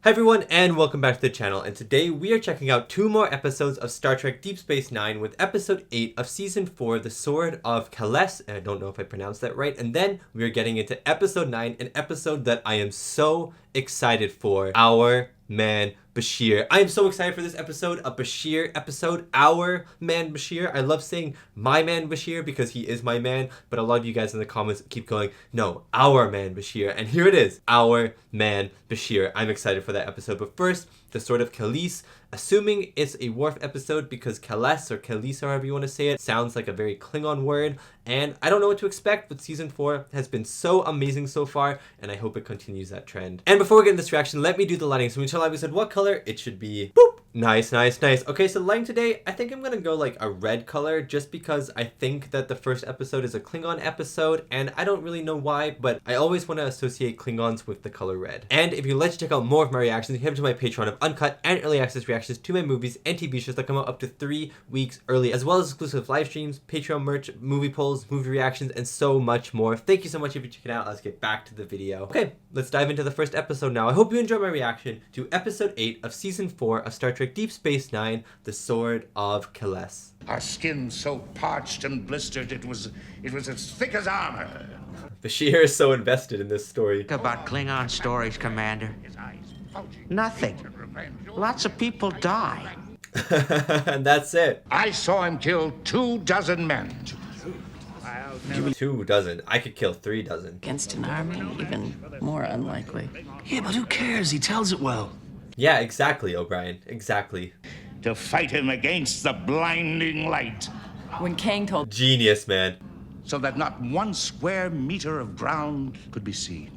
Hi everyone and welcome back to the channel, and today we are checking out 2 more episodes of Star Trek Deep Space Nine with episode 8 of season 4, The Sword of Kahless, and I don't know if I pronounced that right, and then we are getting into episode 9, an episode that I am so excited for, Our Man Bashir. I am so excited for this episode, a Bashir episode, Our Man Bashir. I love saying my man Bashir because he is my man, but a lot of you guys in the comments keep going, no, Our Man Bashir, and here it is, Our Man Bashir. I'm excited for that episode, but first, the Sword of Kahless, assuming it's a Worf episode because Kahless or Kahless, however you want to say it, sounds like a very Klingon word, and I don't know what to expect, but season 4 has been so amazing so far, and I hope it continues that trend. And before we get into this reaction, let me do the lighting. So when we said what color, it should be boop. Nice. Okay, so lighting today, I think I'm gonna go like a red color just because I think that the first episode is a Klingon episode, and I don't really know why, but I always want to associate Klingons with the color red. And if you'd like to check out more of my reactions, head to my Patreon of uncut and early access reactions to my movies and TV shows that come out up to 3 weeks early, as well as exclusive live streams, Patreon merch, movie polls, movie reactions, and so much more. Thank you so much if you check it out. Let's get back to the video. Okay, let's dive into the first episode now. I hope you enjoyed my reaction to episode 8 of season 4 of Star Trek Deep Space Nine, The Sword of Kahless. Our skin so parched and blistered it was as thick as armor. Bashir is so invested in this story. About Klingon stories, Commander. Nothing. Lots of people die. And that's it. I saw him kill 24 men. 24. I could kill 3 dozen. Against an army, even more unlikely. Yeah, but who cares? He tells it well. Yeah, exactly, O'Brien. Exactly. To fight him against the blinding light. When Kang told Genius, man. So that not 1 square meter of ground could be seen.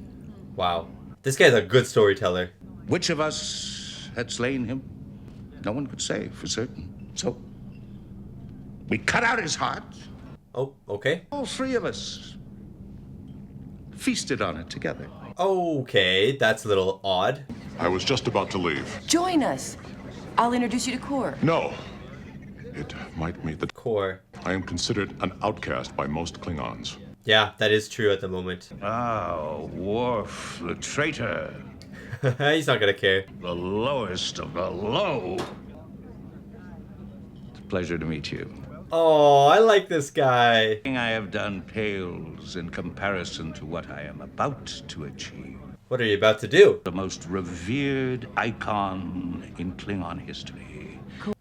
Wow. This guy's a good storyteller. Which of us had slain him? No one could say for certain. So we cut out his heart. Oh, okay. All 3 of us feasted on it together. Okay, that's a little odd. I was just about to leave. join us. I'll introduce you to Kor. No. It might mean that Core. I am considered an outcast by most Klingons. Yeah, that is true at the moment. Oh, Worf, the traitor. He's not gonna care. The lowest of the low. It's a pleasure to meet you. Oh, I like this guy. Everything I have done pales in comparison to what I am about to achieve. What are you about to do? The most revered icon in Klingon history.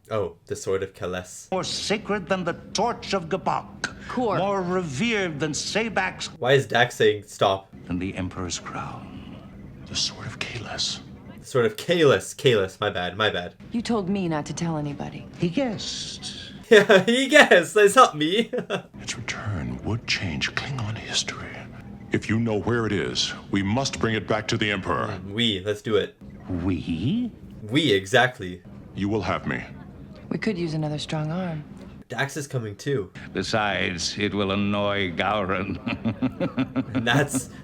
Oh, the Sword of Kahless. More sacred than the torch of Gabak. Kor. More revered than Sabak's. Why is Dax saying stop? Than the Emperor's crown. The Sword of Kahless. The Sword of Kahless. Kahless, my bad. You told me not to tell anybody. He guessed. Yeah, he guessed. It's not me. Its return would change Klingon history. If you know where it is, we must bring it back to the Emperor. Let's do it. We? Exactly. You will have me. We could use another strong arm. Dax is coming too. Besides, it will annoy Gowron. And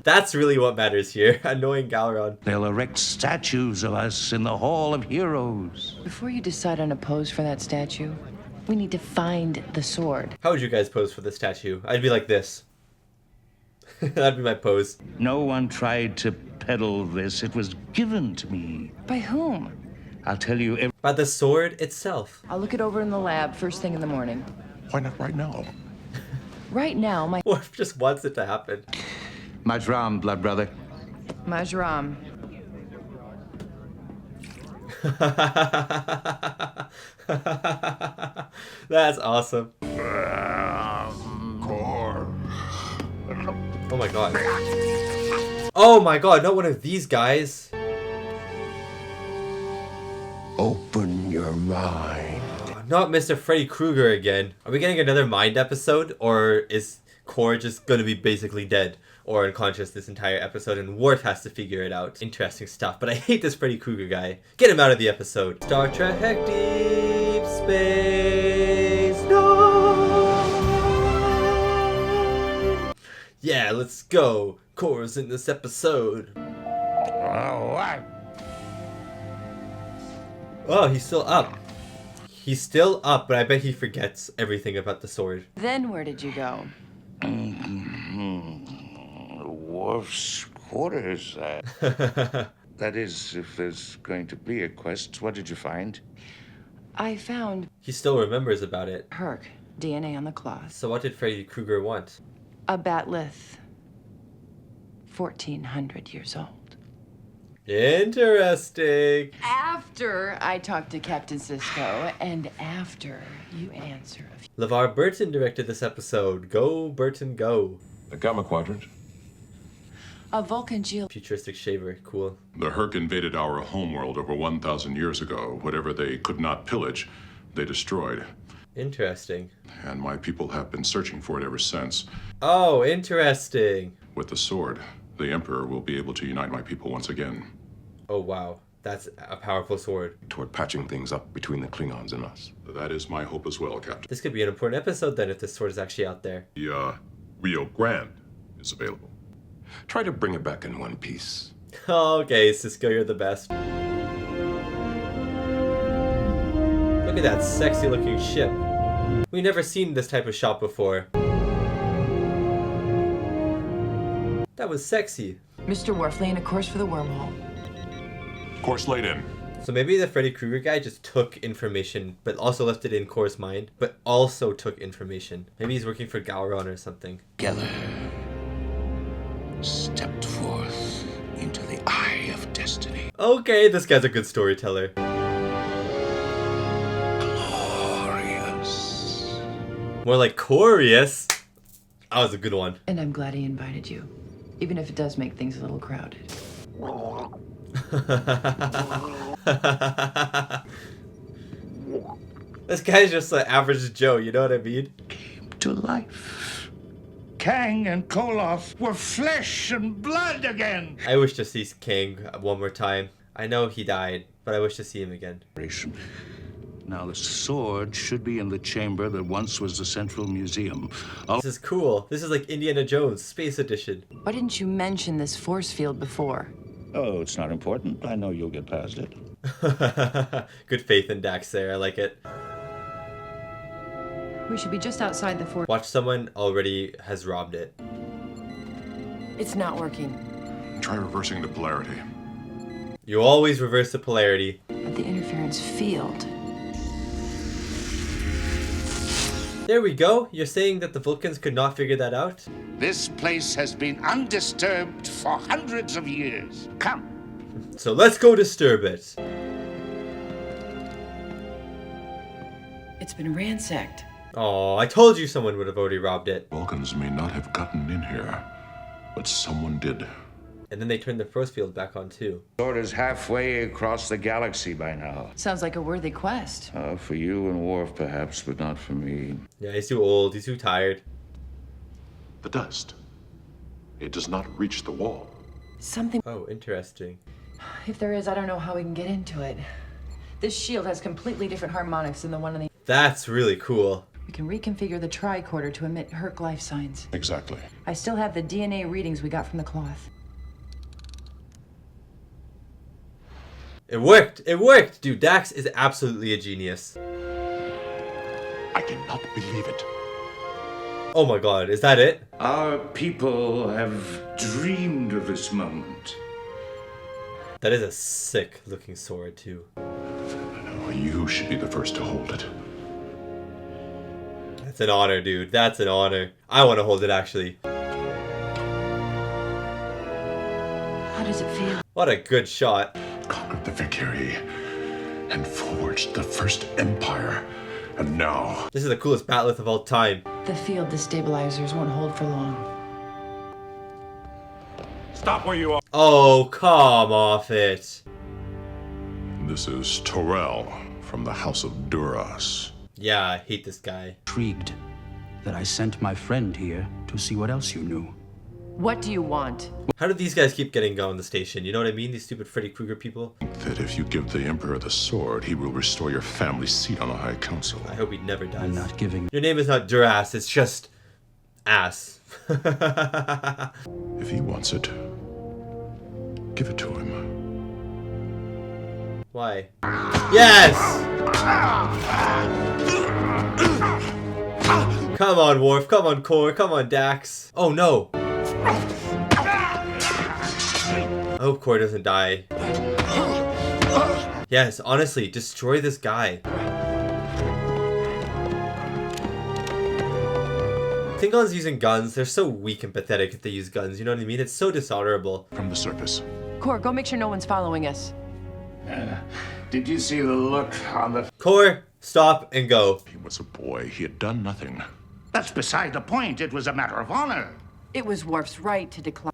that's really what matters here. Annoying Gowron. They'll erect statues of us in the Hall of Heroes. Before you decide on a pose for that statue, we need to find the sword. How would you guys pose for the statue? I'd be like this. That'd be my pose. No one tried to peddle this. It was given to me. By whom? I'll tell you By the sword itself. I'll look it over in the lab first thing in the morning. Why not right now? Right now, my Worf just wants it to happen. Majram, blood brother. Majram. That's awesome. Core. Oh my god. Oh my god, not one of these guys. Open your mind. Not Mr. Freddy Krueger again. Are we getting another Mind episode? Or is Core just gonna be basically dead or unconscious this entire episode and Worf has to figure it out? Interesting stuff. But I hate this Freddy Krueger guy. Get him out of the episode. Star Trek Deep Space Nine. Yeah, let's go. Core's in this episode. Oh, he's still up. He's still up, but I bet he forgets everything about the sword. Then where did you go? Worf's quarters. That is, if there's going to be a quest. What did you find? I found He still remembers about it. Herc, DNA on the cloth. So what did Freddy Krueger want? A batlith. 1400 years old. Interesting. After I talked to Captain Sisko, and after you answer a few... LeVar Burton directed this episode. Go, Burton, go. The Gamma Quadrant. A Vulcan shield. Futuristic shaver. Cool. The Herc invaded our homeworld over 1,000 years ago. Whatever they could not pillage, they destroyed. Interesting. And my people have been searching for it ever since. Oh, interesting. With the sword, the Emperor will be able to unite my people once again. Oh, wow. That's a powerful sword. Toward patching things up between the Klingons and us. That is my hope as well, Captain. This could be an important episode then if this sword is actually out there. The, Rio Grande is available. Try to bring it back in one piece. Okay, Sisko, you're the best. Look at that sexy looking ship. We've never seen this type of shop before. That was sexy. Mr. Worf laying a course for the wormhole. Course laid in. So maybe the Freddy Krueger guy just took information, but also left it in Kor's mind, but also took information. Maybe he's working for Gowron or something. Together, stepped forth into the eye of destiny. Okay, this guy's a good storyteller. Glorious. More like Corius. That was a good one. And I'm glad he invited you. Even if it does make things a little crowded. This guy's just an average Joe, you know what I mean? Came to life. Kang and Koloth were flesh and blood again. I wish to see Kang one more time. I know he died, but I wish to see him again. Now the sword should be in the chamber that once was the Central Museum. This is cool. This is like Indiana Jones, Space Edition. Why didn't you mention this force field before? Oh, it's not important. I know you'll get past it. Good faith in Dax there, I like it. We should be just outside the force. Watch, someone already has robbed it. It's not working. Try reversing the polarity. You always reverse the polarity. But the interference field. There we go. You're saying that the Vulcans could not figure that out? This place has been undisturbed for hundreds of years. Come. So let's go disturb it. It's been ransacked. Oh, I told you someone would have already robbed it. Vulcans may not have gotten in here, but someone did. And then they turned the force field back on too. Sword is halfway across the galaxy by now. Sounds like a worthy quest. For you and Worf, perhaps, but not for me. Yeah, he's too old. He's too tired. The dust. It does not reach the wall. Something. Oh, interesting. If there is, I don't know how we can get into it. This shield has completely different harmonics than the one on the... That's really cool. We can reconfigure the tricorder to emit Herc life signs. Exactly. I still have the DNA readings we got from the cloth. It worked! It worked! Dude, Dax is absolutely a genius. I cannot believe it. Oh my god, is that it? Our people have dreamed of this moment. That is a sick looking sword too. You should be the first to hold it. That's an honor, dude. That's an honor. I want to hold it actually. How does it feel? What a good shot. Conquered the Valkyrie and forged the first empire. And now... This is the coolest batleth of all time. The field destabilizers won't hold for long. Stop where you are! Oh, come off it. This is Torel from the House of Duras. Yeah, I hate this guy. Intrigued that I sent my friend here to see what else you knew. What do you want? How do these guys keep getting on the station? You know what I mean? These stupid Freddy Krueger people? That if you give the Emperor the sword, he will restore your family's seat on the High Council. I hope he never dies. I'm not giving. Your name is not Duras, it's just... ass. If he wants it, give it to him. Why? Yes! Come on, Worf. Come on, Kor. Come on, Dax. Oh, no. I hope Kor doesn't die. Yes, honestly, destroy this guy. Klingons using guns, they're so weak and pathetic if they use guns, you know what I mean? It's so dishonorable. From the surface. Kor, go make sure no one's following us. Did you see the look on the... Kor, stop and go. He was a boy. He had done nothing. That's beside the point. It was a matter of honor. It was Worf's right to decline.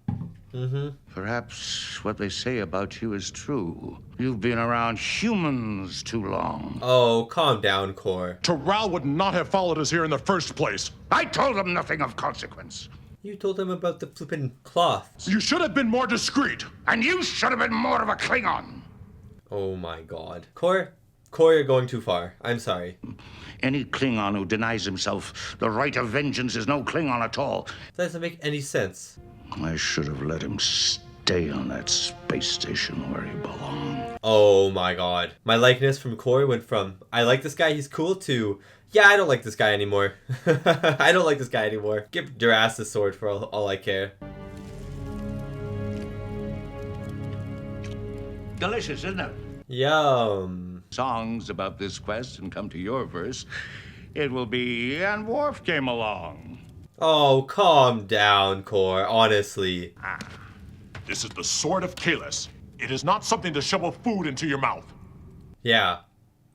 Perhaps what they say about you is true. You've been around humans too long. Oh, calm down, Kor. Terral would not have followed us here in the first place. I told him nothing of consequence. You told him about the flippin' cloth. You should have been more discreet. And you should have been more of a Klingon. Oh my god. Kor, you're going too far. I'm sorry. Any Klingon who denies himself the right of vengeance is no Klingon at all. That doesn't make any sense. I should have let him stay on that space station where he belonged. Oh my god. My likeness from Kor went from, I like this guy, he's cool, to, yeah, I don't like this guy anymore. I don't like this guy anymore. Give your ass the sword for all I care. Delicious, isn't it? Yum. Songs about this quest and come to your verse. It will be, and Worf came along. Oh, calm down, Kor, honestly. This is the Sword of Kahless. It is not something to shovel food into your mouth. Yeah,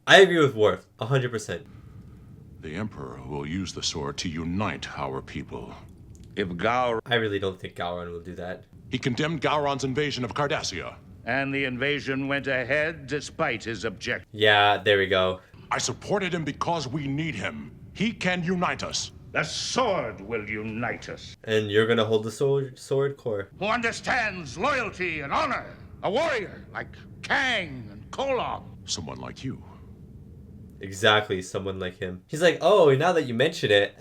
I agree with Worf, 100%. The Emperor will use the sword to unite our people. If Gowron I really don't think Gowron will do that. He condemned Gowron's invasion of Cardassia. and the invasion went ahead despite his objections. Yeah, there we go. I supported him because we need him. He can unite us. The sword will unite us. And you're gonna hold the sword core. Who understands loyalty and honor. A warrior like Kang and Kolob. Someone like you. Exactly, someone like him. He's like, oh, now that you mention it,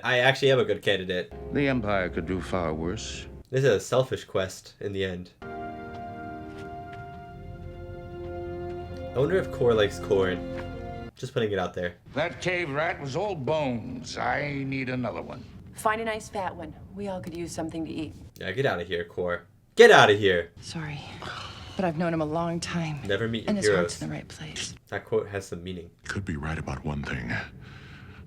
I actually am a good candidate. The Empire could do far worse. This is a selfish quest in the end. I wonder if Kor likes corn. Just putting it out there. That cave rat was old bones. I need another one. Find a nice fat one. We all could use something to eat. Yeah, get out of here, Kor. Get out of here. Sorry, but I've known him a long time. Never meet your and his heroes. heart's in the right place. That quote has some meaning. Could be right about one thing.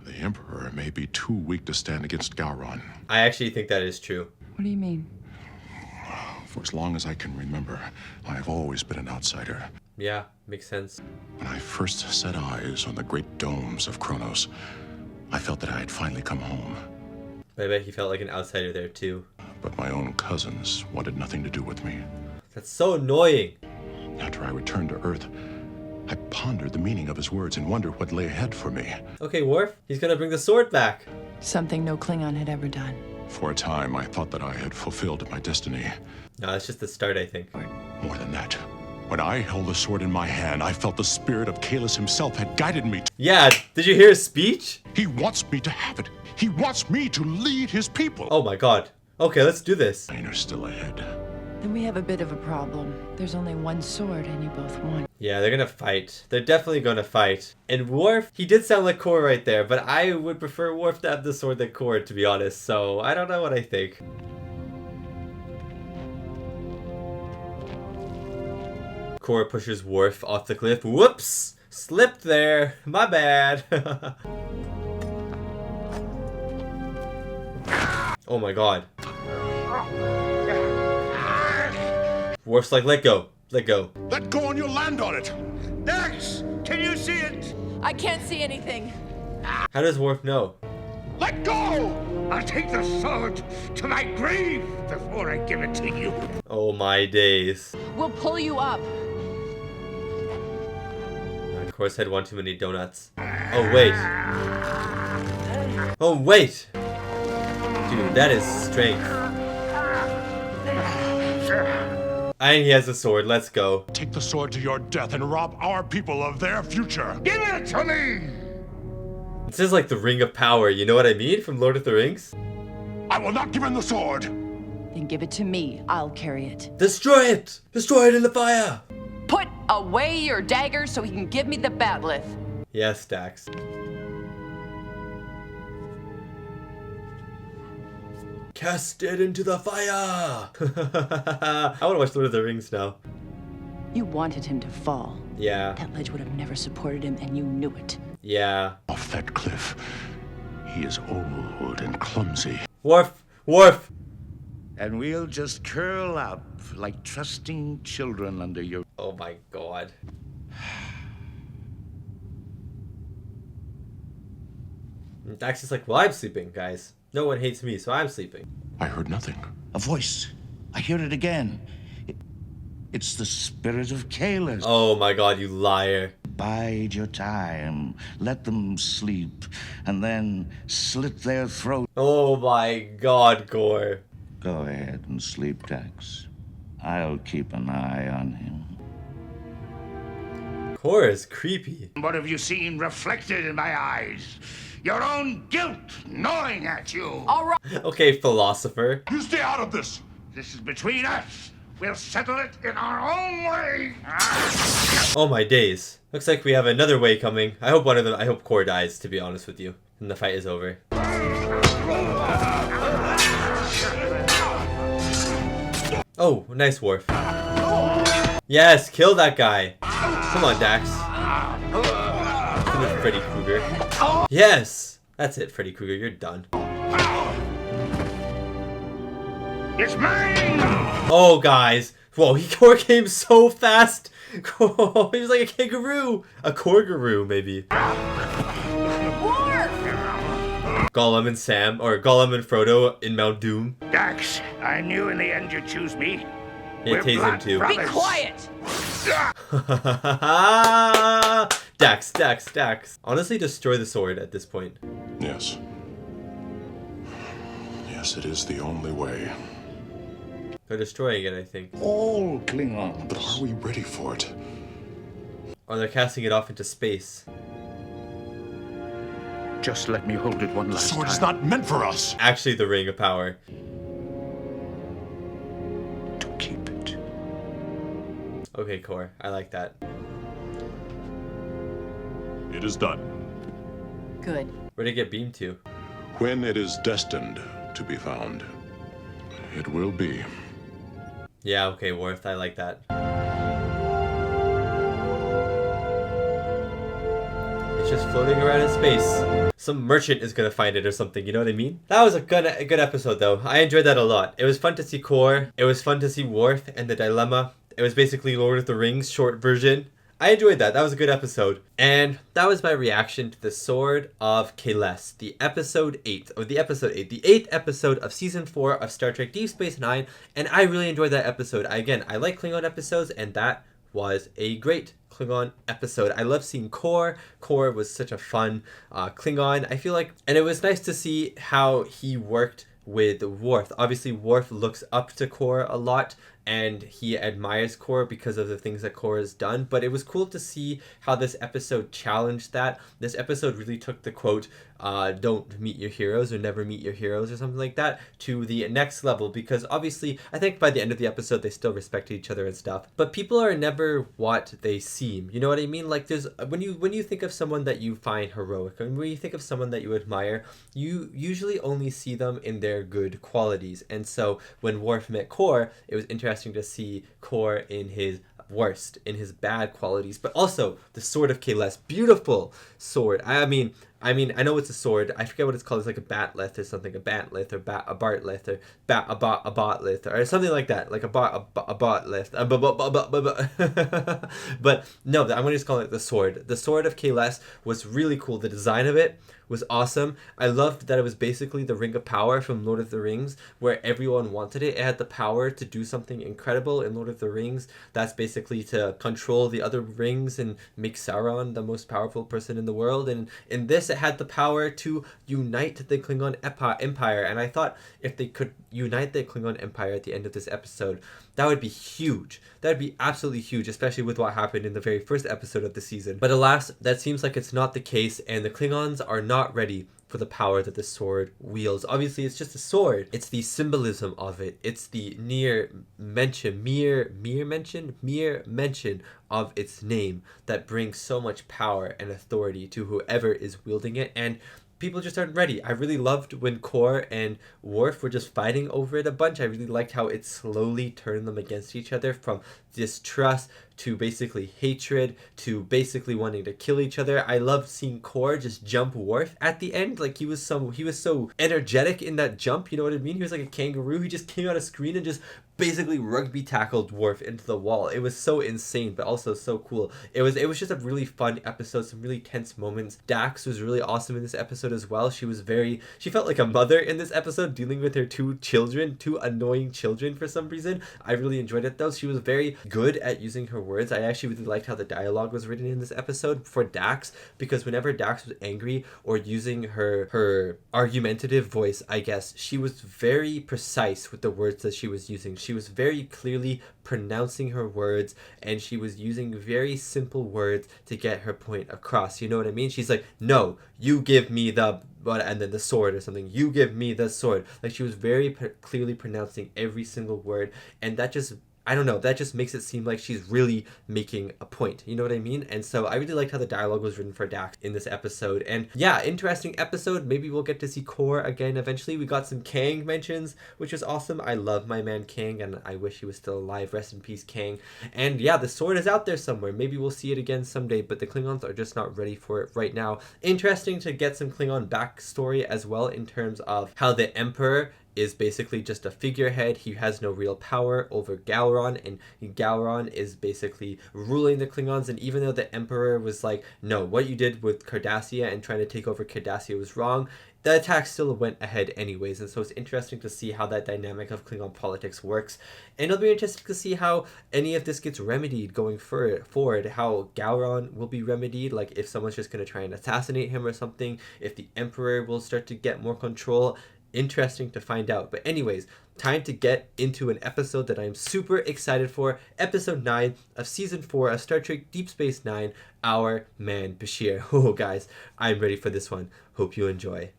The Emperor may be too weak to stand against Gowron. I actually think that is true. What do you mean? For as long as I can remember, I have always been an outsider. Yeah, makes sense. When I first set eyes on the great domes of Kronos, I felt that I had finally come home. But I bet he felt like an outsider there too. But my own cousins wanted nothing to do with me. That's so annoying. After I returned to Earth, I pondered the meaning of his words and wondered what lay ahead for me. Okay, Worf, he's gonna bring the sword back. Something no Klingon had ever done. For a time, I thought that I had fulfilled my destiny. No, it's just the start, I think. More than that, when I held the sword in my hand, I felt the spirit of Kahless himself had guided me. Yeah, did you hear his speech? He wants me to have it. He wants me to lead his people. Oh my god. Okay, let's do this. Mine are still ahead. Then we have a bit of a problem. There's only one sword and you both won. Yeah, they're gonna fight. They're definitely gonna fight. And Worf, he did sound like Kor right there, but I would prefer Worf to have the sword than Kor, to be honest, so I don't know what I think. Kor pushes Worf off the cliff. Whoops! Slipped there. My bad. Oh my god. Worf's like, let go. Let go. Let go and you'll land on it. Dax, can you see it? I can't see anything. How does Worf know? Let go! I'll take the sword to my grave before I give it to you. Oh my days. We'll pull you up. Of course, had one too many donuts. Oh wait. Oh wait. Dude, that is strength. And he has a sword. Let's go. Take the sword to your death and rob our people of their future. Give it to me! This is like the Ring of Power. You know what I mean from Lord of the Rings? I will not give in the sword. Then give it to me. I'll carry it. Destroy it! Destroy it in the fire! Put away your dagger so he can give me the batleth. Yes, Dax. Cast it into the fire! I want to watch Lord of the Rings now. You wanted him to fall. Yeah. That ledge would have never supported him, and you knew it. Yeah. Off that cliff. He is old and clumsy. Worf! Worf! And we'll just curl up like trusting children under your... Oh my god. Dax is like, well, I'm sleeping, guys. No one hates me, so I'm sleeping. I heard nothing. A voice. I hear it again. It's the spirit of Kahless. Oh my god, you liar. Bide your time. Let them sleep. And then slit their throat. Oh my god, Gore. Go ahead and sleep, Dax. I'll keep an eye on him. Gore is creepy. What have you seen reflected in my eyes? Your own guilt gnawing at you. All right. Okay, philosopher. You stay out of this! This is between us. We'll settle it in our own way. Oh my days. Looks like we have another way coming. I hope one of them, I hope Core dies, to be honest with you. And the fight is over. Oh, nice Worf. Yes, kill that guy. Come on, Dax. Finish Freddy Krueger. Yes! That's it, Freddy Krueger, you're done. It's mine! Oh, guys. Whoa, Core came so fast. He was like a kangaroo. A korgaroo, maybe. Gollum and Sam, or Gollum and Frodo in Mount Doom. Dax, I knew in the end you'd choose me. Yeah, tase him too. Be quiet. Dax, Dax, Dax. Honestly, destroy the sword at this point. Yes. Yes, it is the only way. They're destroying it, I think. All Klingons. But are we ready for it? Or they're casting it off into space. Just let me hold it one The last sword time. is not meant for us! Actually, the Ring of Power. To keep it. Okay, Core. I like that. It is done. Good. Where'd it get beamed to? When it is destined to be found, it will be. Yeah, okay, Worf. I like that. It's just floating around in space. Some merchant is gonna find it or something, you know what I mean? That was a good episode, though. I enjoyed that a lot. It was fun to see Core. It was fun to see Worf and the dilemma. It was basically Lord of the Rings short version. I enjoyed that. That was a good episode. And that was my reaction to the Sword of Kahless, the episode 8, the 8th episode of season 4 of Star Trek Deep Space Nine. And I really enjoyed that episode. Again, I like Klingon episodes, and that was a great Klingon episode. I love seeing Core. Core was such a fun Klingon. I feel like, and it was nice to see how he worked with Worf. Obviously, Worf looks up to Core a lot, and he admires Core because of the things that Core has done. But it was cool to see how this episode challenged that. This episode really took the quote, don't meet your heroes or never meet your heroes or something like that, to the next level. Because obviously, I think by the end of the episode, they still respected each other and stuff. But people are never what they seem. You know what I mean? Like, there's when you think of someone that you find heroic, and when you think of someone that you admire, you usually only see them in their good qualities. And so when Worf met Core, it was interesting to see Core in his worst, in his bad qualities, but also the Sword of Kahless, beautiful sword. I mean, I know it's a sword. I forget what it's called. It's like a batleth or something, a batleth or a bartleth or a botleth or something like that, like a botleth. But no, I'm gonna just call it the sword. The Sword of Kahless was really cool. The design of it was awesome. I loved that it was basically the Ring of Power from Lord of the Rings, where everyone wanted it. It had the power to do something incredible in Lord of the Rings. That's basically to control the other rings and make Sauron the most powerful person in the world. And in this, it had the power to unite the Klingon Empire. And I thought if they could unite the Klingon Empire at the end of this episode, that would be huge. That would be absolutely huge, especially with what happened in the very first episode of the season. But alas, that seems like it's not the case, and the Klingons are not ready for the power that the sword wields. Obviously, it's just a sword. It's the symbolism of it. It's the mere mention of its name that brings so much power and authority to whoever is wielding it. And people just aren't ready. I really loved when Core and Worf were just fighting over it a bunch. I really liked how it slowly turned them against each other, from distrust to basically hatred to basically wanting to kill each other. I loved seeing Core just jump Worf at the end. Like he was so energetic in that jump, you know what I mean? He was like a kangaroo. He just came out of screen and just basically rugby tackled Worf into the wall. It was so insane, but also so cool. It was just a really fun episode, some really tense moments. Dax was really awesome in this episode as well. She felt like a mother in this episode, dealing with her two annoying children for some reason. I really enjoyed it though. She was very good at using her words. I actually really liked how the dialogue was written in this episode for Dax, because whenever Dax was angry or using her argumentative voice, I guess, she was very precise with the words that she was using. She was very clearly pronouncing her words, and she was using very simple words to get her point across. You know what I mean? She's like, no, you give me the and then the sword or something. You give me the sword. Like, she was very clearly pronouncing every single word, and that just, I don't know, that just makes it seem like she's really making a point. You know what I mean? And so I really liked how the dialogue was written for Dax in this episode. And yeah, interesting episode. Maybe we'll get to see Core again eventually. We got some Kang mentions, which was awesome. I love my man Kang, and I wish he was still alive. Rest in peace, Kang. And yeah, the sword is out there somewhere. Maybe we'll see it again someday, but the Klingons are just not ready for it right now. Interesting to get some Klingon backstory as well, in terms of how the Emperor is basically just a figurehead. He has no real power over Gowron, and Gowron is basically ruling the Klingons. And even though the Emperor was like, no, what you did with Cardassia and trying to take over Cardassia was wrong, the attack still went ahead anyways. And so it's interesting to see how that dynamic of Klingon politics works. And it'll be interesting to see how any of this gets remedied going forward, how Gowron will be remedied, like if someone's just going to try and assassinate him or something, if the Emperor will start to get more control. Interesting to find out. But anyways, time to get into an episode that I am super excited for. Episode 9 of Season 4 of Star Trek Deep Space Nine, Our Man Bashir. Oh guys, I'm ready for this one. Hope you enjoy.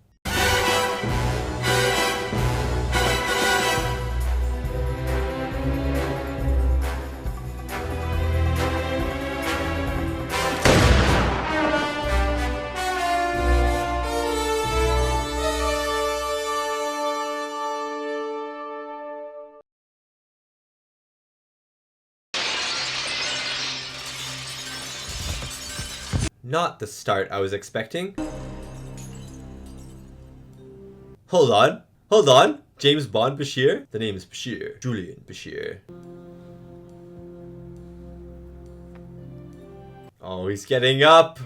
Not the start I was expecting. Hold on. James Bond Bashir? The name is Bashir. Julian Bashir. Oh, he's getting up.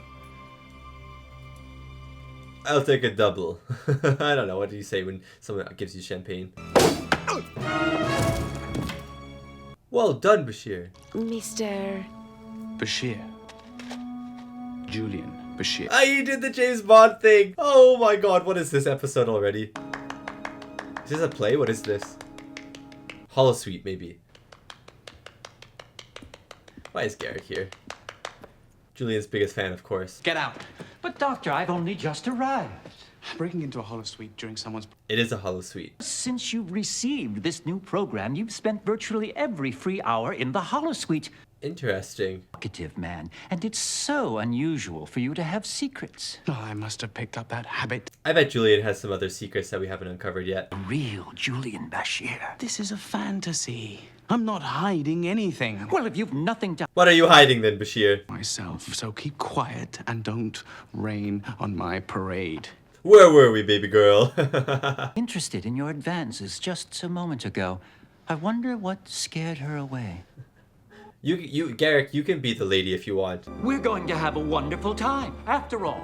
I'll take a double. I don't know, what do you say when someone gives you champagne? Well done, Bashir. Mr. Bashir. Julian Bashir. You did the James Bond thing. Oh my god, what is this episode already? Is this a play? What is this? Holosuite, maybe. Why is Garrick here? Julian's biggest fan, of course. Get out. But Doctor, I've only just arrived. Breaking into a holosuite during someone's... It is a holosuite. Since you received this new program, you've spent virtually every free hour in the holosuite. Interesting. Talkative man, and it's so unusual for you to have secrets. Oh, I must have picked up that habit. I bet Julian has some other secrets that we haven't uncovered yet. Real Julian Bashir. This is a fantasy. I'm not hiding anything. Well, if you've nothing to... What are you hiding then, Bashir? Myself, so keep quiet and don't rain on my parade. Where were we, baby girl? Interested in your advances just a moment ago. I wonder what scared her away. Garrick, you can be the lady if you want. We're going to have a wonderful time. After all,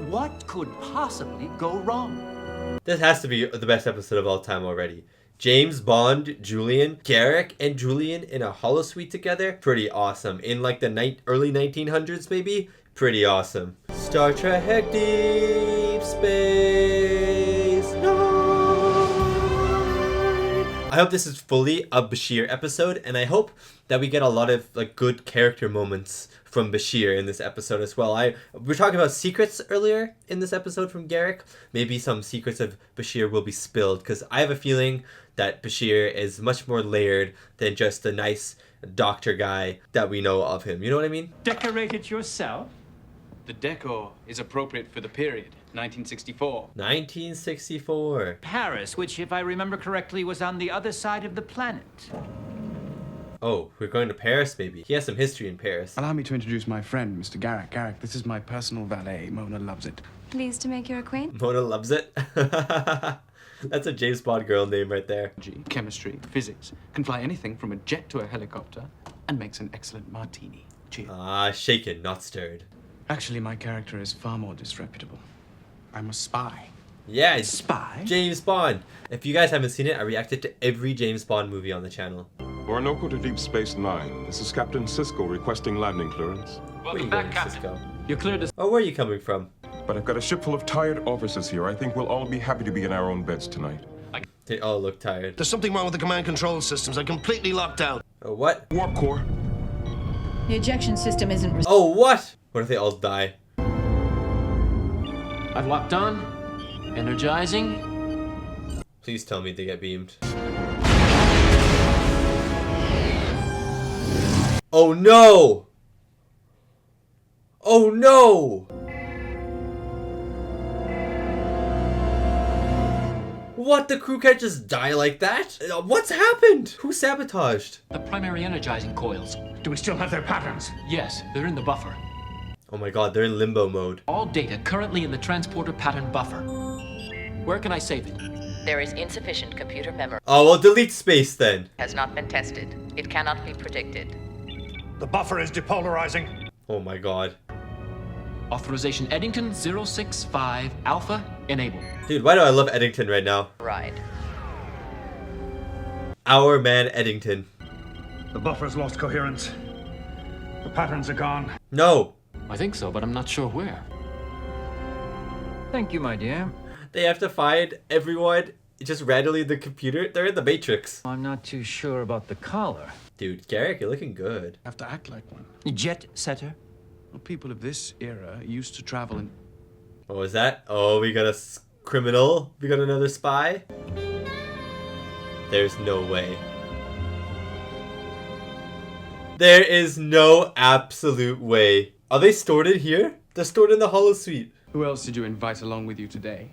what could possibly go wrong? This has to be the best episode of all time already. James Bond, Julian, Garrick, and Julian in a holosuite together. Pretty awesome. In like the early 1900s, maybe? Pretty awesome. Star Trek Deep Space Nine. I hope this is fully a Bashir episode, and I hope that we get a lot of like good character moments from Bashir in this episode as well. We were talking about secrets earlier in this episode from Garrick. Maybe some secrets of Bashir will be spilled, because I have a feeling that Bashir is much more layered than just the nice doctor guy that we know of him. You know what I mean? Decorate it yourself? The decor is appropriate for the period, 1964. 1964. Paris, which, if I remember correctly, was on the other side of the planet. Oh, we're going to Paris, baby. He has some history in Paris. Allow me to introduce my friend, Mr. Garrick. Garrick, this is my personal valet. Mona loves it. Pleased to make your acquaintance. Mona loves it. That's a James Bond girl name right there. Chemistry, physics, can fly anything from a jet to a helicopter, and makes an excellent martini. Cheers. Ah, shaken, not stirred. Actually, my character is far more disreputable. I'm a spy. Yeah, it's Spy? James Bond. If you guys haven't seen it, I reacted to every James Bond movie on the channel. Orinoco to Deep Space Nine. This is Captain Sisko requesting landing clearance. Where are you going, Cisco? You're clear to... Oh, where are you coming from? But I've got a ship full of tired officers here. I think we'll all be happy to be in our own beds tonight. They all look tired. There's something wrong with the command control systems. I'm completely locked out. Oh, what? Warp core. The ejection system isn't... Oh, what? What if they all die? I've locked on. Energizing. Please tell me they get beamed. Oh no! Oh no! What? The crew can't just die like that? What's happened? Who sabotaged? The primary energizing coils. Do we still have their patterns? Yes, they're in the buffer. Oh my god, they're in limbo mode. All data currently in the transporter pattern buffer. Where can I save it? There is insufficient computer memory. Oh, well, delete space then. Has not been tested. It cannot be predicted. The buffer is depolarizing. Oh my god. Authorization Eddington 065 Alpha enabled. Dude, why do I love Eddington right now? Ride. Our man Eddington. The buffer's lost coherence. The patterns are gone. No. I think so, but I'm not sure where. Thank you, my dear. They have to find everyone just randomly in the computer. They're in the Matrix. I'm not too sure about the collar. Dude, Garrick, you're looking good. Have to act like one. Jet setter? Well, people of this era used to travel in... What was that? Oh, we got a criminal. We got another spy. There's no way. There is no absolute way. Are they stored in here? They're stored in the Hollow Suite. Who else did you invite along with you today?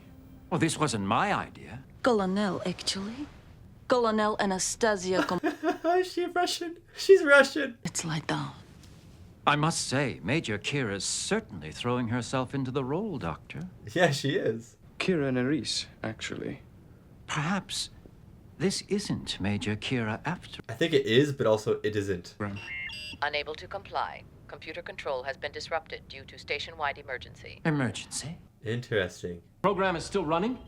Well, this wasn't my idea. Colonel, actually. Colonel Anastasia. Is she Russian? She's Russian. It's lie down. I must say, Major Kira's certainly throwing herself into the role, Doctor. Yeah, she is. Kira Nerys, actually. Perhaps this isn't Major Kira after. I think it is, but also it isn't. Unable to comply. Computer control has been disrupted due to station-wide emergency. Emergency? Interesting. Program is still running?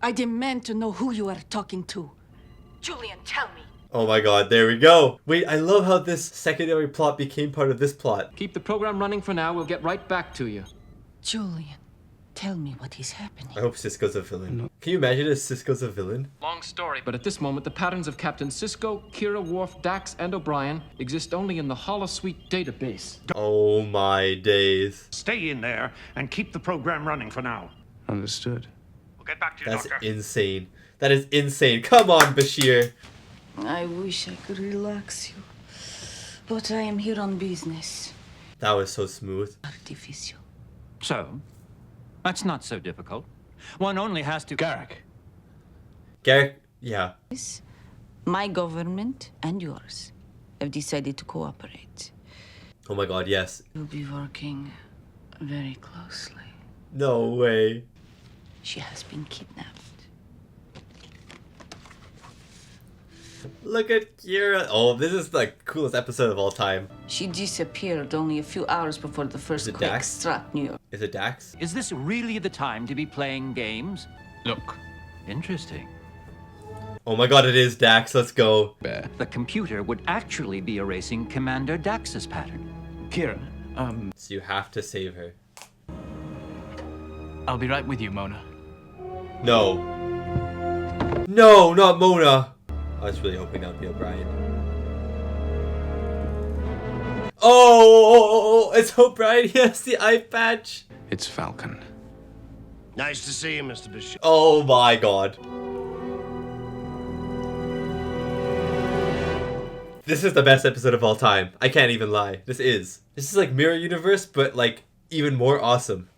I demand to know who you are talking to. Julian, tell me. Oh my god, there we go. Wait, I love how this secondary plot became part of this plot. Keep the program running for now. We'll get right back to you. Julian, tell me what is happening. I hope Cisco's a villain. Can you imagine if Cisco's a villain? Long story, but at this moment, the patterns of Captain Sisko, Kira, Worf, Dax, and O'Brien exist only in the Holosuite database. Oh my days. Stay in there and keep the program running for now. Understood. We'll get back to you, That's Doctor. insane. That is insane. Come on, Bashir. I wish I could relax you, but I am here on business. That was so smooth. Artificial. So, that's not so difficult. One only has to... Garrick. Garrick, yeah. My government and yours have decided to cooperate. Oh my god, yes. We'll be working very closely. No way. She has been kidnapped. Look at Kira. Oh, this is the coolest episode of all time. She disappeared only a few hours before the first quake Dax? struck New York. Is it Dax? Is this really the time to be playing games? Look. Interesting. Oh my god, it is Dax. Let's go. The computer would actually be erasing Commander Dax's pattern. Kira, So you have to save her. I'll be right with you, Mona. No. No, not Mona. I was really hoping that would be O'Brien. Oh, it's O'Brien. He has the eye patch. it's Falcon. Nice to see you, Mr. Bashir. Oh my god. This is the best episode of all time. I can't even lie. This is like Mirror Universe, but like even more awesome.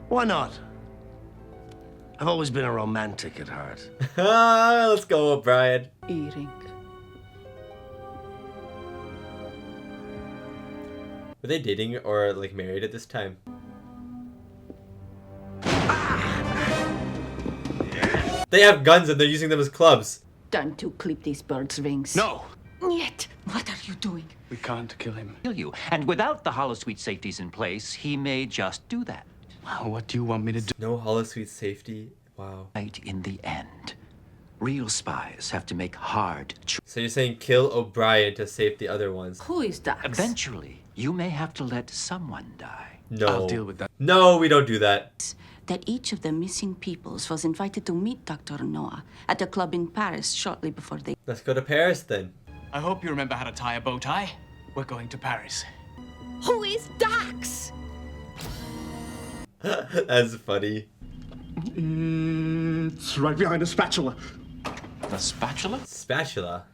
Why not? I've always been a romantic at heart. Let's go, O'Brien. Earring. Were they dating or like married at this time? They have guns and they're using them as clubs. Time to clip these birds' wings. No! Yet, what are you doing? We can't kill him. Kill you. And without the holosuite safeties in place, he may just do that. Well, what do you want me to do? No holosuite safety. Wow. Right in the end. Real spies have to make hard choices. So you're saying kill O'Brien to save the other ones? Who is Dax? Eventually, you may have to let someone die. No. I'll deal with that. No, we don't do that. That each of the missing peoples was invited to meet Dr. Noah at a club in Paris shortly before they... Let's go to Paris then. I hope you remember how to tie a bow tie. We're going to Paris. Who is Dax? That's funny. It's right behind the spatula. The spatula? Spatula?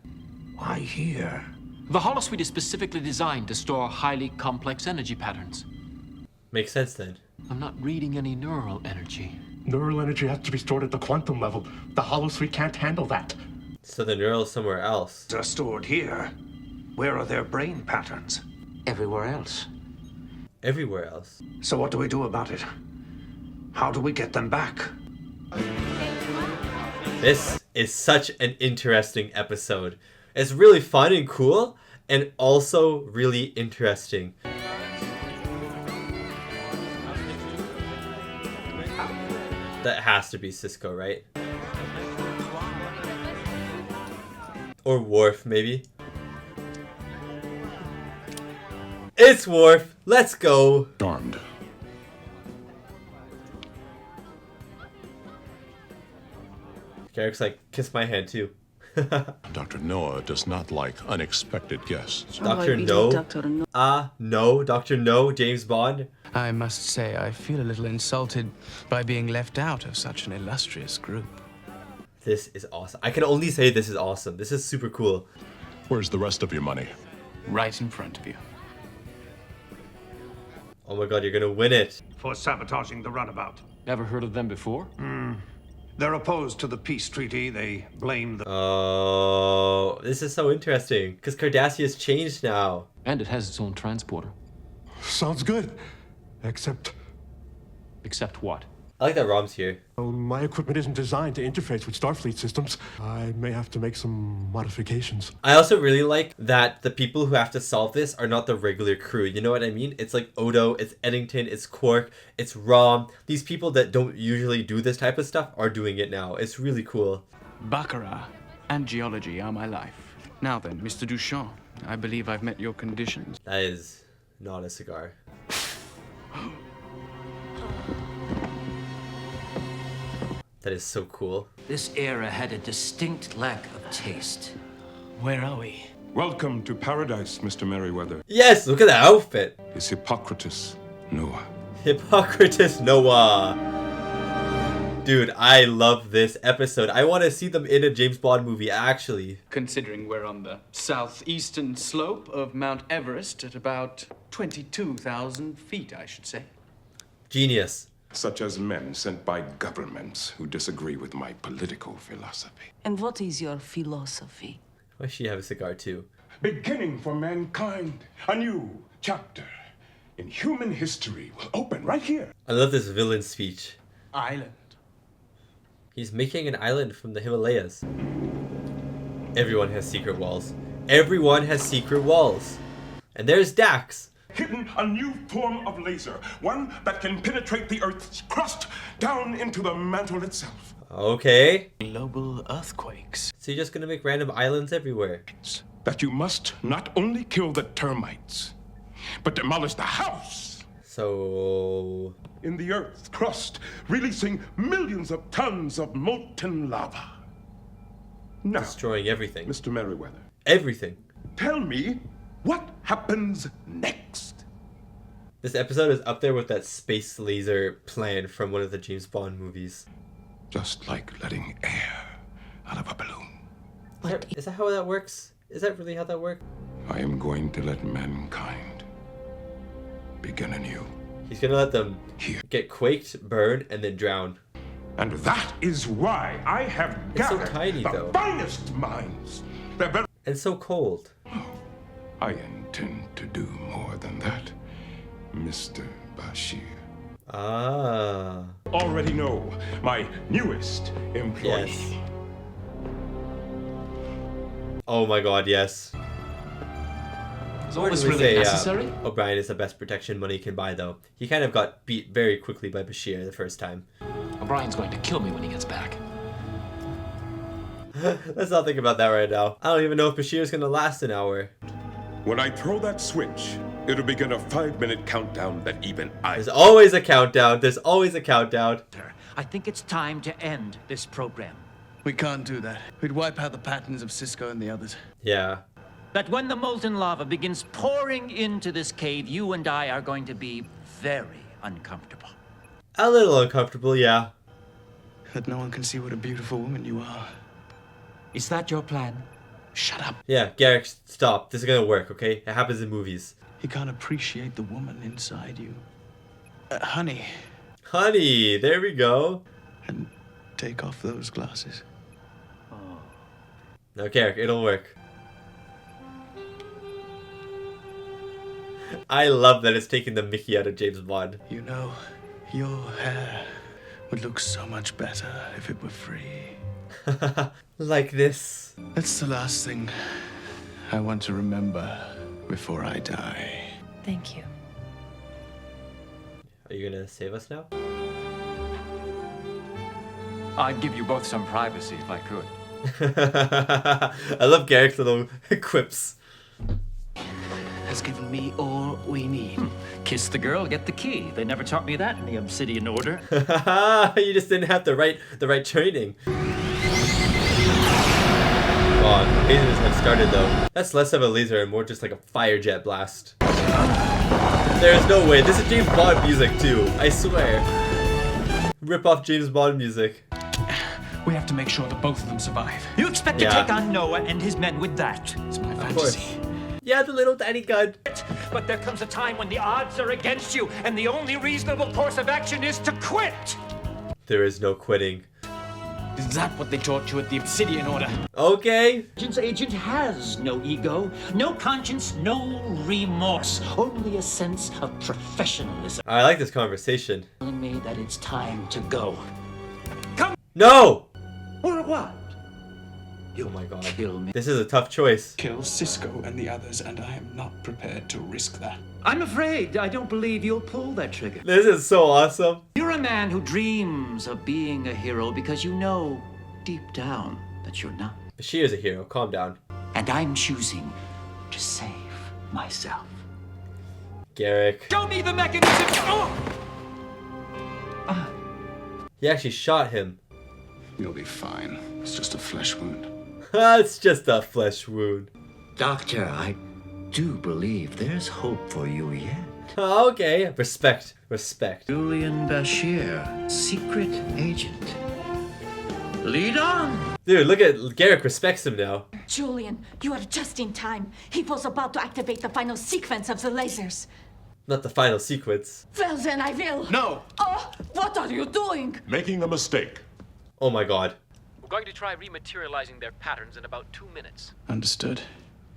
Why here? The holosuite is specifically designed to store highly complex energy patterns. Makes sense then. I'm not reading any neural energy. Neural energy has to be stored at the quantum level. The holosuite can't handle that. So the neural's somewhere else. They're stored here. Where are their brain patterns? Everywhere else. Everywhere else. So what do we do about it? How do we get them back? This is such an interesting episode. It's really fun and cool, and also really interesting. That has to be Cisco, right? Or Worf, maybe. It's Worf. Let's go. Armed. Garrick's like, kiss my hand too. Dr. Noah does not like unexpected guests. Dr. No? No, Dr. No, James Bond. I must say, I feel a little insulted by being left out of such an illustrious group. This is awesome. I can only say this is awesome. This is super cool. Where's the rest of your money? Right in front of you. Oh my god, you're gonna win it. For sabotaging the runabout. Ever heard of them before? They're opposed to the peace treaty. They blame the... Oh, this is so interesting. Because Cardassia's changed now. And it has its own transporter. Sounds good. Except... Except what? I like that Rom's here. My equipment isn't designed to interface with Starfleet systems. I may have to make some modifications. I also really like that the people who have to solve this are not the regular crew. You know what I mean? It's like Odo, it's Eddington, it's Quark, it's Rom. These people that don't usually do this type of stuff are doing it now. It's really cool. Baccarat and geology are my life. Now then, Mr. Duchamp, I believe I've met your conditions. That is not a cigar. That is so cool. This era had a distinct lack of taste. Where are we? Welcome to paradise, Mr. Merriweather. Yes, look at that outfit. Is Hippocrates Noah. Hippocrates Noah. Dude, I love this episode. I want to see them in a James Bond movie, actually. Considering we're on the southeastern slope of Mount Everest at about 22,000 feet, I should say. Genius. Such as men sent by governments who disagree with my political philosophy. And what is your philosophy? Why does she have a cigar too? Beginning for mankind, a new chapter in human history will open right here. I love this villain speech. Island. He's making an island from the Himalayas. Everyone has secret walls. Everyone has secret walls. And there's Dax. Hidden a new form of laser, one that can penetrate the Earth's crust down into the mantle itself. Okay. Global earthquakes. So you're just gonna make random islands everywhere. That you must not only kill the termites, but demolish the house. So... in the Earth's crust, releasing millions of tons of molten lava. Now, destroying everything. Mr. Merriweather. Everything. Tell me, what happens next? This episode is up there with that space laser plan from one of the James Bond movies. Just like letting air out of a balloon. Is that how that works? Is that really how that works? I am going to let mankind begin begin anew. He's gonna let them get quaked, burn, and then drown. And that is why I have It's so gathered tiny, the though. finest minds. They're very... And so cold. I intend to do more than that, Mr. Bashir. Ah. Already know my newest employee. Yes. Oh my god, yes. Is all Where this did we really say, necessary? O'Brien is the best protection money can buy, though. He kind of got beat very quickly by Bashir the first time. O'Brien's going to kill me when he gets back. Let's not think about that right now. I don't even know if Bashir's gonna last an hour. When I throw that switch, it'll begin a 5-minute countdown that even I... There's always a countdown. There's always a countdown. I think it's time to end this program. We can't do that. We'd wipe out the patterns of Cisco and the others. Yeah. That when the molten lava begins pouring into this cave, you and I are going to be very uncomfortable. A little uncomfortable, yeah. That no one can see what a beautiful woman you are. Is that your plan? Shut up. Yeah, Garrick, stop. This is gonna work, okay? It happens in movies. You can't appreciate the woman inside you. Honey. Honey, there we go. And take off those glasses. No, Garrick, it'll work. I love that it's taking the Mickey out of James Bond. You know, your hair would look so much better if it were free. Like this. That's the last thing I want to remember before I die. Thank you. Are you gonna save us now? I'd give you both some privacy if I could. I love Garrick's little quips. Has given me all we need. Kiss the girl, get the key. They never taught me that in the Obsidian Order. You just didn't have the right training. God, lasers have started though. That's less of a laser and more just like a fire jet blast. There's no way. This is James Bond music too. I swear. Rip off James Bond music. We have to make sure that both of them survive. You expect to take on Noah and his men with that? It's my Of fantasy. course. Yeah, the little tiny gun. But there comes a time when the odds are against you, and the only reasonable course of action is to quit. There is no quitting. Is that what they taught you at the Obsidian Order? Okay. Agent has no ego, no conscience, no remorse, only a sense of professionalism. I like this conversation. Telling me that it's time to go. No! Or what? Oh my god. Kill me. This is a tough choice. Kill Cisco and the others, and I am not prepared to risk that. I'm afraid I don't believe you'll pull that trigger. This is so awesome. You're a man who dreams of being a hero because you know deep down that you're not. Bashir is a hero. Calm down. And I'm choosing to save myself. Garrick. Show me the mechanism! Oh! He actually shot him. You'll be fine. It's just a flesh wound. It's just a flesh wound. Doctor, I do believe there's hope for you yet. Okay. Respect. Respect. Julian Bashir, secret agent. Lead on! Dude, look at Garrick respects him now. Julian, you are just in time. He was about to activate the final sequence of the lasers. Not the final sequence. Well, then I will. No! Oh, what are you doing? Making a mistake. Oh my god. We're going to try rematerializing their patterns in about 2 minutes. Understood.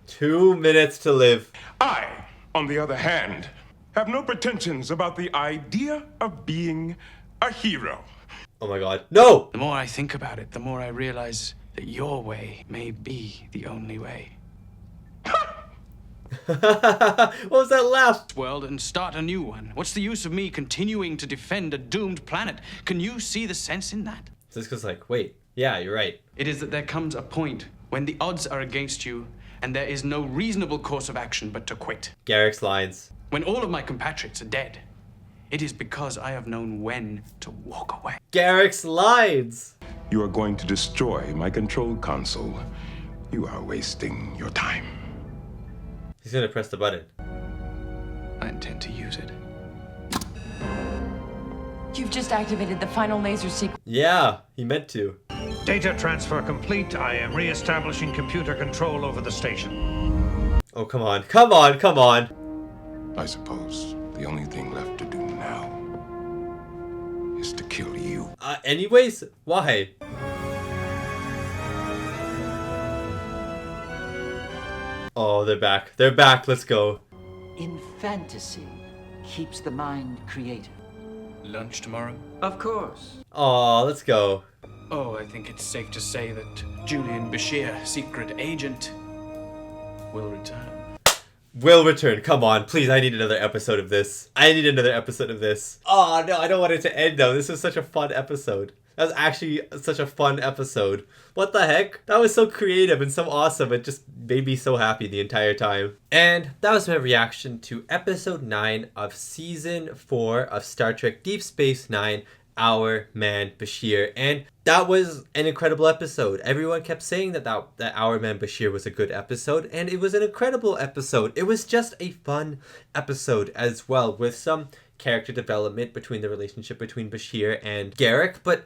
2 minutes to live. I, on the other hand, have no pretensions about the idea of being a hero. Oh my god. No! The more I think about it, the more I realize that your way may be the only way. What was that laugh? World and start a new one. What's the use of me continuing to defend a doomed planet? Can you see the sense in that? Cisco's like, wait. Yeah, you're right. It is that there comes a point when the odds are against you and there is no reasonable course of action but to quit. Garrick's lines. When all of my compatriots are dead, it is because I have known when to walk away. Garrick's lines. You are going to destroy my control console. You are wasting your time. He's gonna press the button. I intend to use it. You've just activated the final laser sequence. Yeah, he meant to. Data transfer complete. I am re-establishing computer control over the station. Oh, come on. Come on, come on. I suppose The only thing left to do now is to kill you. Anyways, why? Oh, they're back. They're back. Let's go. In fantasy, keeps the mind creative. Lunch tomorrow? Of course. Oh, let's go. Oh, I think it's safe to say that Julian Bashir, secret agent, will return. Will return. Come on, please. I need another episode of this. I need another episode of this. Oh, no, I don't want it to end, though. This was such a fun episode. That was actually such a fun episode. What the heck? That was so creative and so awesome. It just made me so happy the entire time. And that was my reaction to episode 9 of season 4 of Star Trek Deep Space Nine, Our Man Bashir. And that was an incredible episode. Everyone kept saying that Our Man Bashir was a good episode, and it was an incredible episode. It was just a fun episode as well, with some character development between the relationship between Bashir and Garrick, but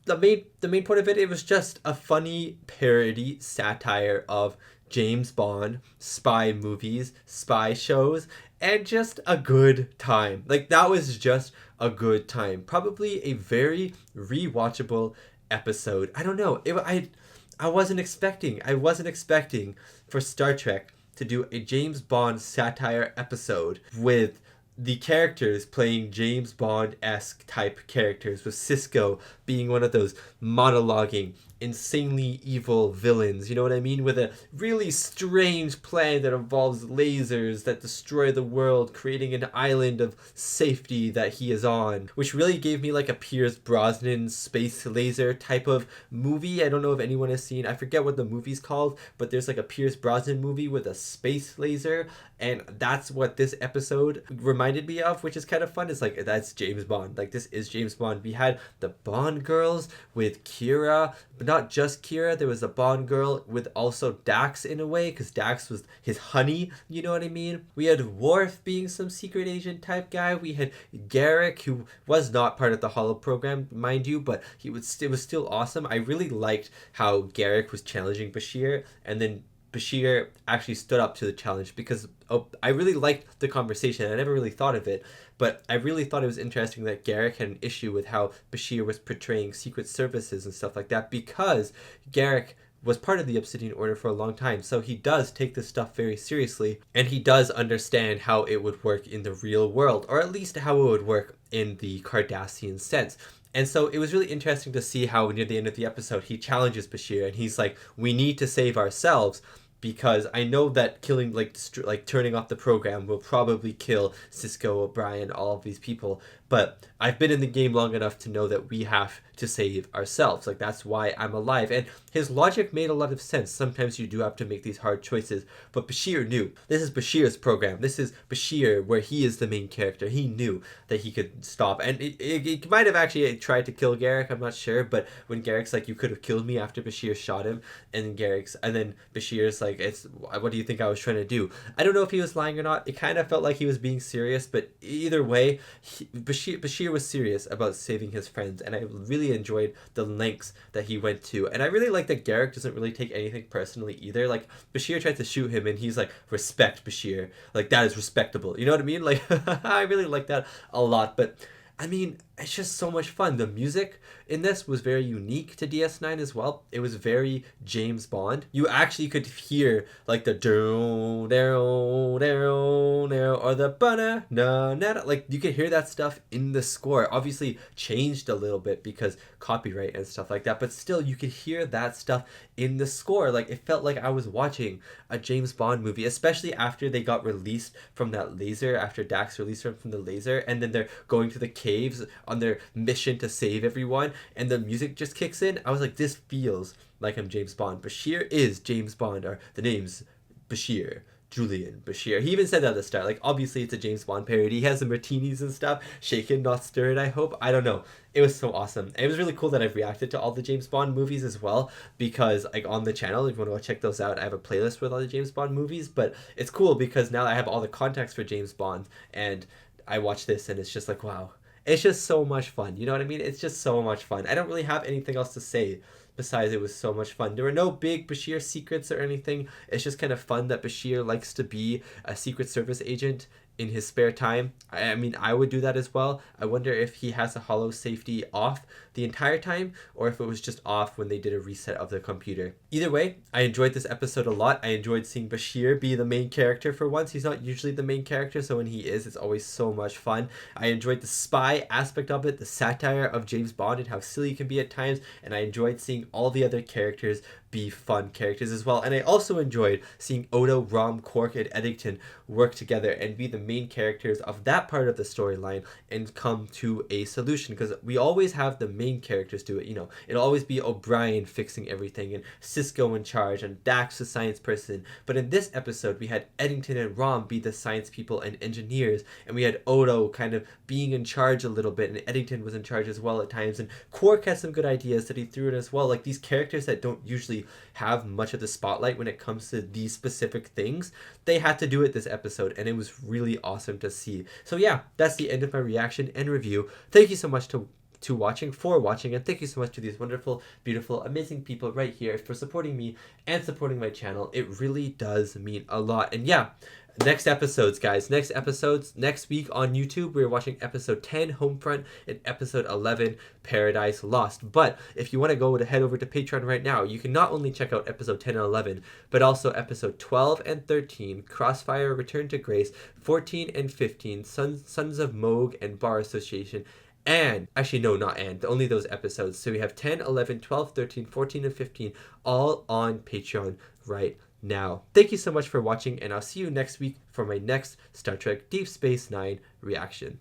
the main point of it, it was just a funny parody satire of James Bond, spy movies, spy shows, and just a good time. Like, that was just a good time. Probably a very rewatchable episode. I don't know. I wasn't expecting for Star Trek to do a James Bond satire episode with the characters playing James Bond-esque type characters, with Sisko being one of those monologuing, insanely evil villains, you know what I mean? With a really strange plan that involves lasers that destroy the world, creating an island of safety that he is on, which really gave me like a Pierce Brosnan space laser type of movie. I don't know if anyone has seen, I forget what the movie's called, but there's like a Pierce Brosnan movie with a space laser, and that's what this episode reminded me of, which is kind of fun. It's like, that's James Bond. Like, this is James Bond. We had the Bond girls with Kira, but not just Kira. There was a Bond girl with also Dax in a way, because Dax was his honey, you know what I mean? We had Worf being some secret agent type guy. We had Garrick, who was not part of the Holo program, mind you, but it was still awesome. I really liked how Garrick was challenging Bashir, and then Bashir actually stood up to the challenge, because I really liked the conversation. I never really thought of it, but I really thought it was interesting that Garrick had an issue with how Bashir was portraying secret services and stuff like that, because Garrick was part of the Obsidian Order for a long time, so he does take this stuff very seriously, and he does understand how it would work in the real world, or at least how it would work in the Cardassian sense. And so it was really interesting to see how near the end of the episode he challenges Bashir, and he's like, we need to save ourselves, because I know that killing, like turning off the program will probably kill Sisko, O'Brien, all of these people, but I've been in the game long enough to know that we have to save ourselves. Like, that's why I'm alive. And his logic made a lot of sense. Sometimes you do have to make these hard choices, but Bashir knew. This is Bashir's program. This is Bashir, where he is the main character. He knew that he could stop, and it might have actually tried to kill Garrick, I'm not sure, but when Garrick's like, you could have killed me, after Bashir shot him, and then Bashir's like, what do you think I was trying to do? I don't know if he was lying or not. It kind of felt like he was being serious, but either way, Bashir was serious about saving his friends, and I really enjoyed the lengths that he went to. And I really like that Garrick doesn't really take anything personally either. Like, Bashir tried to shoot him, and he's like, respect Bashir. Like, that is respectable. You know what I mean? Like, I really like that a lot. But I mean, it's just so much fun. The music in this was very unique to DS9 as well. It was very James Bond. You actually could hear like the or the ba-na-na-na. Like, you could hear that stuff in the score. Obviously changed a little bit because copyright and stuff like that, but still you could hear that stuff in the score. Like, it felt like I was watching a James Bond movie, especially after they got released from that laser, after Dax released them from the laser, and then they're going to the caves on their mission to save everyone, and the music just kicks in. I was like, this feels like I'm James Bond. Bashir is James Bond, or the name's Bashir. Julian Bashir. He even said that at the start. Like, obviously it's a James Bond parody. He has the martinis and stuff. Shaken, not stirred, I hope. I don't know. It was so awesome. And it was really cool that I've reacted to all the James Bond movies as well, because like on the channel, if you want to go check those out, I have a playlist with all the James Bond movies. But it's cool because now I have all the context for James Bond, and I watch this and it's just like, wow. It's just so much fun. You know what I mean? It's just so much fun. I don't really have anything else to say besides it was so much fun. There were no big Bashir secrets or anything. It's just kind of fun that Bashir likes to be a Secret Service agent in his spare time. I mean, I would do that as well. I wonder if he has a holo safety off the entire time, or if it was just off when they did a reset of the computer. Either way, I enjoyed this episode a lot. I enjoyed seeing Bashir be the main character for once. He's not usually the main character, so when he is, it's always so much fun. I enjoyed the spy aspect of it, the satire of James Bond and how silly it can be at times, and I enjoyed seeing all the other characters be fun characters as well. And I also enjoyed seeing Odo, Rom, Quark, and Eddington work together and be the main characters of that part of the storyline and come to a solution, because we always have the main characters do it. You know, it'll always be O'Brien fixing everything and Cisco in charge and Dax the science person. But in this episode, we had Eddington and Rom be the science people and engineers, and we had Odo kind of being in charge a little bit, and Eddington was in charge as well at times, and Quark had some good ideas that he threw in as well. Like, these characters that don't usually have much of the spotlight when it comes to these specific things, they had to do it this episode, and it was really awesome to see. So yeah, that's the end of my reaction and review. Thank you so much for watching, and thank you so much to these wonderful, beautiful, amazing people right here for supporting me and supporting my channel. It really does mean a lot. And yeah, next episodes, guys. Next week on YouTube, we're watching episode 10, Homefront, and episode 11, Paradise Lost. But if you want to go to head over to Patreon right now, you can not only check out episode 10 and 11, but also episode 12 and 13, Crossfire, Return to Grace, 14 and 15, Sons of Moog and Bar Association, and actually no, not and, only those episodes. So we have 10, 11, 12, 13, 14, and 15 all on Patreon right now. Thank you so much for watching, and I'll see you next week for my next Star Trek Deep Space Nine reaction.